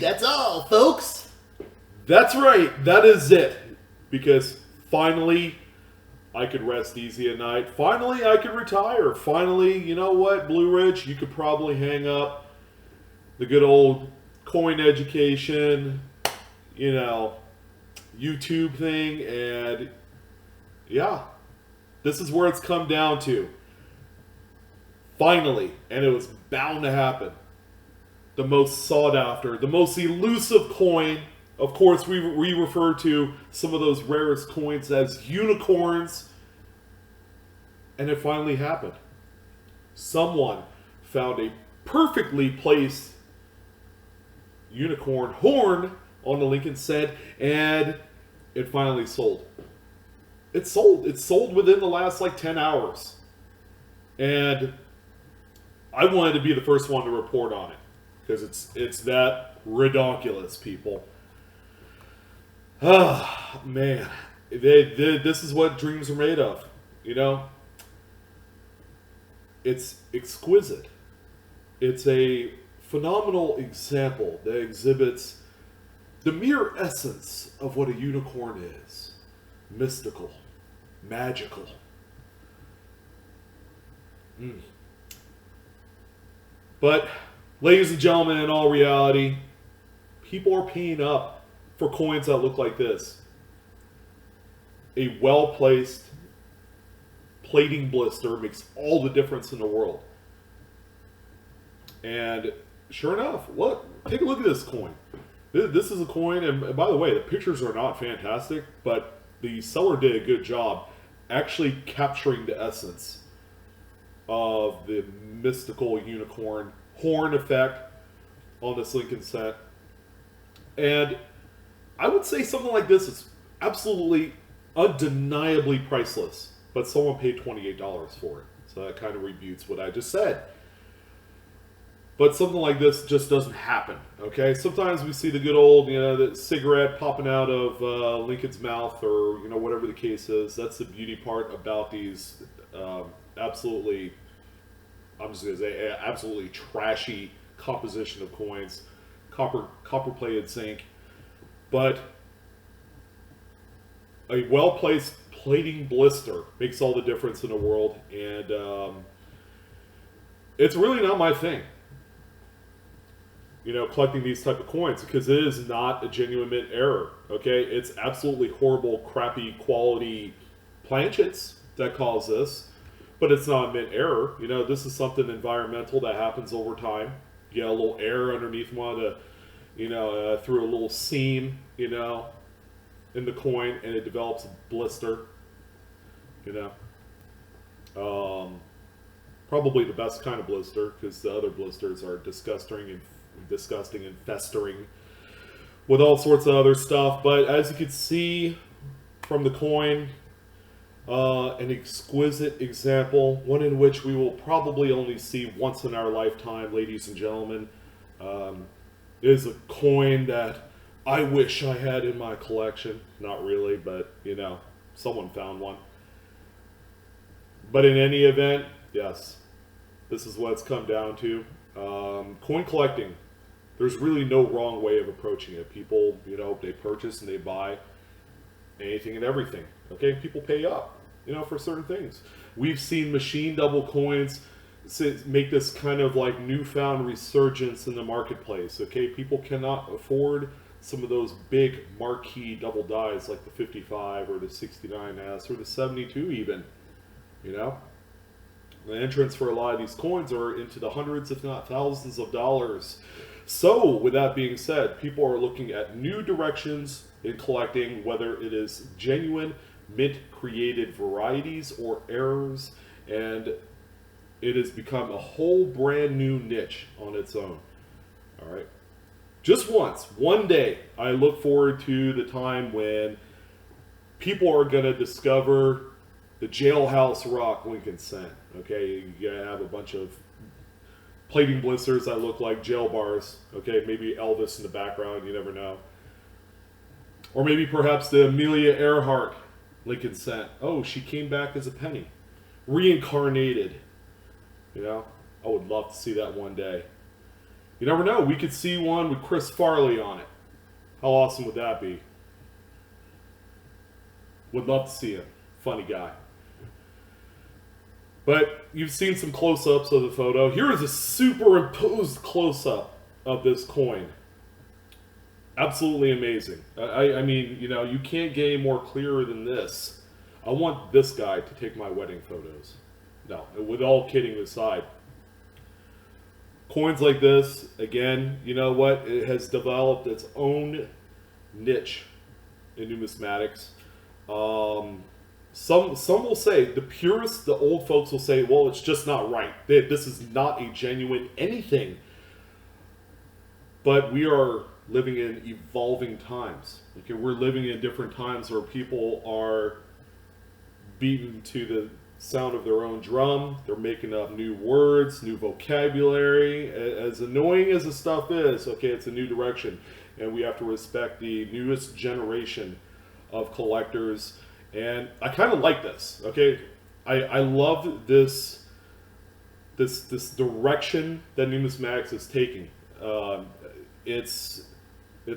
That's all, folks. That's right. That is it. Because finally, I could rest easy at night. Finally, I could retire. Finally, you know what, Blue Ridge? You could probably hang up the good old coin education, YouTube thing, and yeah, this is where it's come down to. Finally, and it was bound to happen. The most sought after, the most elusive coin. Of course, we refer to some of those rarest coins as unicorns. And it finally happened. Someone found a perfectly placed unicorn horn on the Lincoln Cent, and it finally sold. It sold. It sold within the last 10 hours. And I wanted to be the first one to report on it. Because it's that ridiculous, people. Ah, man. This is what dreams are made of. It's exquisite. It's a phenomenal example that exhibits the mere essence of what a unicorn is. Mystical. Magical. But, ladies and gentlemen, in all reality, people are paying up for coins that look like this. A well-placed plating blister makes all the difference in the world. And sure enough, take a look at this coin. This is a coin, and by the way, the pictures are not fantastic, but the seller did a good job actually capturing the essence of the mystical unicorn horn effect on this Lincoln Cent. And I would say something like this is absolutely, undeniably priceless, but someone paid $28 for it. So that kind of rebutes what I just said. But something like this just doesn't happen, okay? Sometimes we see the good old, the cigarette popping out of Lincoln's mouth, or, whatever the case is. That's the beauty part about these absolutely, I'm just going to say, absolutely trashy composition of coins. Copper-plated zinc. But a well-placed plating blister makes all the difference in the world, and it's really not my thing. Collecting these type of coins, because it is not a genuine mint error, okay? It's absolutely horrible, crappy quality planchets that cause this, but it's not a mint error. This is something environmental that happens over time. You get a little air underneath one of the, through a little seam, in the coin, and it develops a blister, probably the best kind of blister, because the other blisters are disgusting and festering with all sorts of other stuff. But as you can see from the coin, an exquisite example, one in which we will probably only see once in our lifetime, ladies and gentlemen. Is a coin that I wish I had in my collection. Not really, but someone found one. But in any event, yes, this is what it's come down to. Coin collecting, there's really no wrong way of approaching it. People, they purchase and they buy anything and everything. Okay, people pay up, for certain things. We've seen machine double coins make this kind of newfound resurgence in the marketplace. Okay, people cannot afford some of those big marquee double dies like the 55 or the 69S or the 72 even. The entrance for a lot of these coins are into the hundreds, if not thousands of dollars. So, with that being said, people are looking at new directions in collecting, whether it is genuine, mint-created varieties or errors, and it has become a whole brand new niche on its own. All right. Just once, one day, I look forward to the time when people are going to discover the Jailhouse Rock Lincoln Cent. Okay, you gotta have a bunch of plating blisters that look like jail bars. Okay, maybe Elvis in the background, you never know. Or maybe perhaps the Amelia Earhart Lincoln Cent. Oh, she came back as a penny. Reincarnated. I would love to see that one day. You never know. We could see one with Chris Farley on it. How awesome would that be? Would love to see him. Funny guy. But you've seen some close-ups of the photo. Here is a superimposed close-up of this coin. Absolutely amazing. I mean, you know, you can't get any more clearer than this. I want this guy to take my wedding photos. No, with all kidding aside. Coins like this, again, you know what? It has developed its own niche in numismatics. Some will say, the purists, the old folks will say, well, it's just not right. This is not a genuine anything. But we are living in evolving times. Okay, we're living in different times where people are beaten to the sound of their own drum. They're making up new words, new vocabulary. As annoying as the stuff is, okay, it's a new direction. And we have to respect the newest generation of collectors. And I kind of like this, okay? I love this direction that numismatics is taking. It's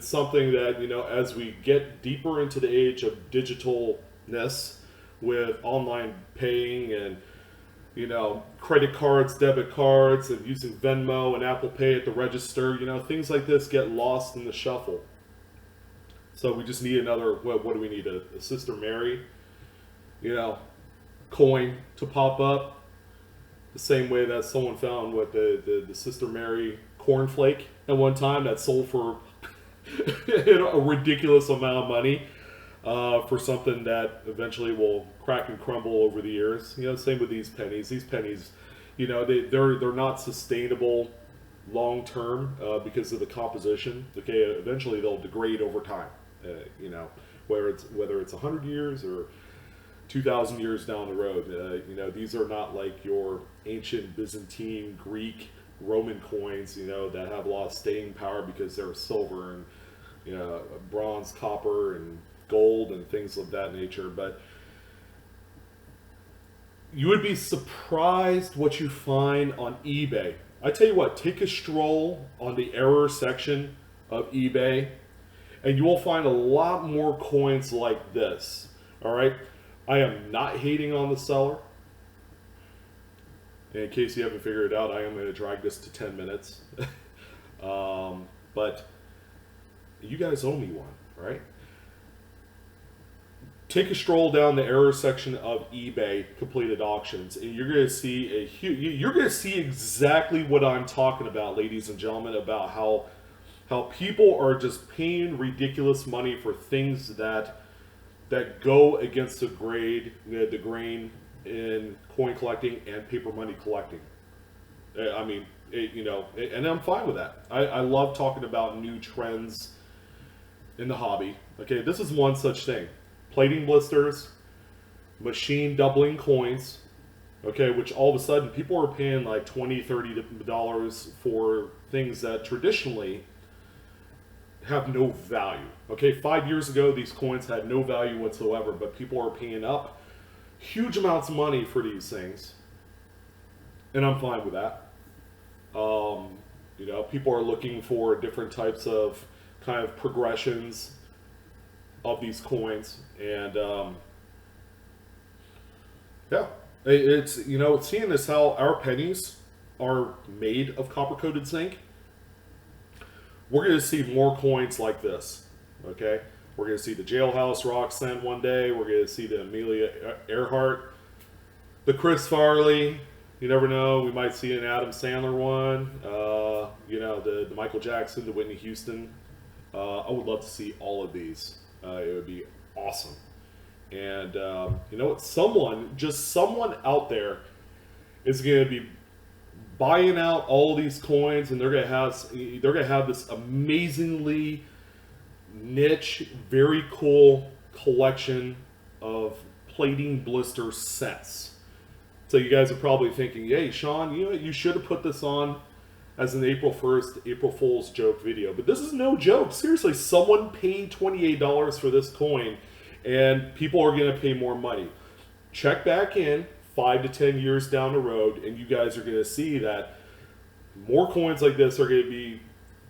something that, you know, as we get deeper into the age of digitalness with online paying and, you know, credit cards, debit cards, and using Venmo and Apple Pay at the register, you know, things like this get lost in the shuffle. So we just need another, what do we need, a Sister Mary, you know, coin to pop up. The same way that someone found what the Sister Mary cornflake at one time that sold for a ridiculous amount of money for something that eventually will crack and crumble over the years. You know, same with these pennies. These pennies, you know, they're not sustainable long term because of the composition. Okay, eventually they'll degrade over time. You know, whether it's 100 years or 2,000 years down the road. You know, these are not like your ancient Byzantine, Greek, Roman coins, you know, that have a lot of staying power because they're silver and, you know, bronze, copper, and gold and things of that nature. But you would be surprised what you find on eBay. I tell you what, take a stroll on the error section of eBay, and you will find a lot more coins like this. All right, I am not hating on the seller. In case you haven't figured it out, I am going to drag this to 10 minutes. But you guys owe me one, right? Take a stroll down the error section of eBay completed auctions, and you're going to see a huge. You're going to see exactly what I'm talking about, ladies and gentlemen, about how people are just paying ridiculous money for things that go against the grain in coin collecting and paper money collecting. I mean, you know, and I'm fine with that. I love talking about new trends in the hobby. Okay, this is one such thing. Plating blisters, machine doubling coins, okay, which all of a sudden people are paying like $20, $30 for things that traditionally have no value. Okay, 5 years ago, these coins had no value whatsoever, but people are paying up huge amounts of money for these things, and I'm fine with that. You know, people are looking for different types of kind of progressions of these coins, and yeah, it's, you know, seeing this how our pennies are made of copper coated zinc. We're going to see more coins like this. Okay, we're going to see the Jailhouse Rock Cent one day. We're going to see the Amelia Earhart, the Chris Farley. You never know, we might see an Adam Sandler one. You know, the Michael Jackson, the Whitney Houston. I would love to see all of these. It would be awesome. And you know what? Someone out there is going to be buying out all these coins, and they're going to have this amazingly niche, very cool collection of plating blister sets. So you guys are probably thinking, hey, Sean, you know, you should have put this on as an April 1st, April Fool's joke video. But this is no joke. Seriously, someone paid $28 for this coin, and people are going to pay more money. Check back in 5 to 10 years down the road, and you guys are going to see that more coins like this are going to be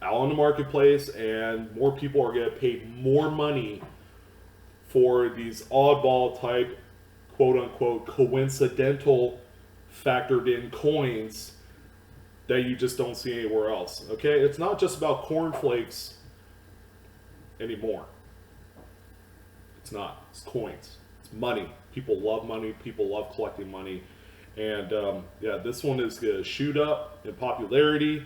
out on the marketplace, and more people are going to pay more money for these oddball type, quote unquote, coincidental factored in coins that you just don't see anywhere else. Okay, it's not just about cornflakes anymore. It's not. It's coins. It's money. People love money. People love collecting money. And yeah, this one is going to shoot up in popularity.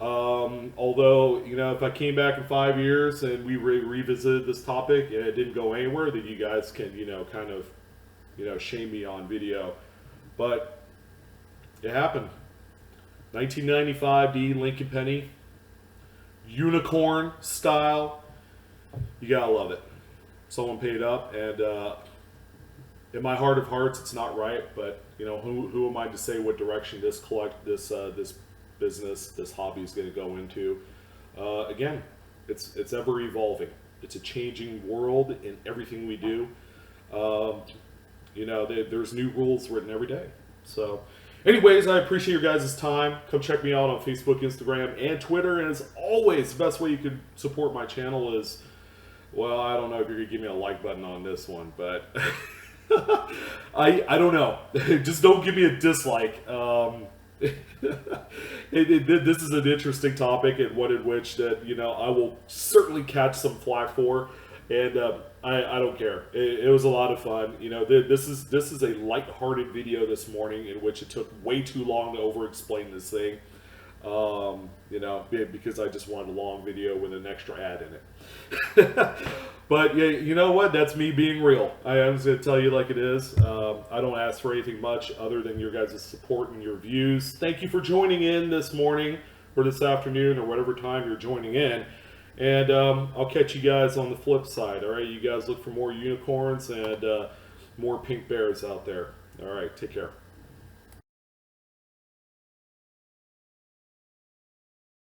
Although, you know, if I came back in 5 years and we revisited this topic and it didn't go anywhere, then you guys can, you know, kind of, you know, shame me on video. But it happened. 1995 D Lincoln Penny, unicorn style. You gotta love it. Someone paid up, and in my heart of hearts, it's not right. But you know, who am I to say what direction this this business, this hobby is going to go into? Again, it's ever evolving. It's a changing world in everything we do. You know, there's new rules written every day. So, anyways, I appreciate your guys' time. Come check me out on Facebook, Instagram, and Twitter. And as always, the best way you can support my channel is, well, I don't know if you're going to give me a like button on this one, but I don't know. Just don't give me a dislike. This is an interesting topic, and one in which that, you know, I will certainly catch some flack for, and I don't care. It was a lot of fun. You know, this is a light-hearted video this morning in which it took way too long to over-explain this thing. You know, because I just wanted a long video with an extra ad in it. But yeah, you know what? That's me being real. I'm just going to tell you like it is. I don't ask for anything much other than your guys' support and your views. Thank you for joining in this morning or this afternoon or whatever time you're joining in. And I'll catch you guys on the flip side. All right, you guys look for more unicorns and more pink bears out there. All right, take care.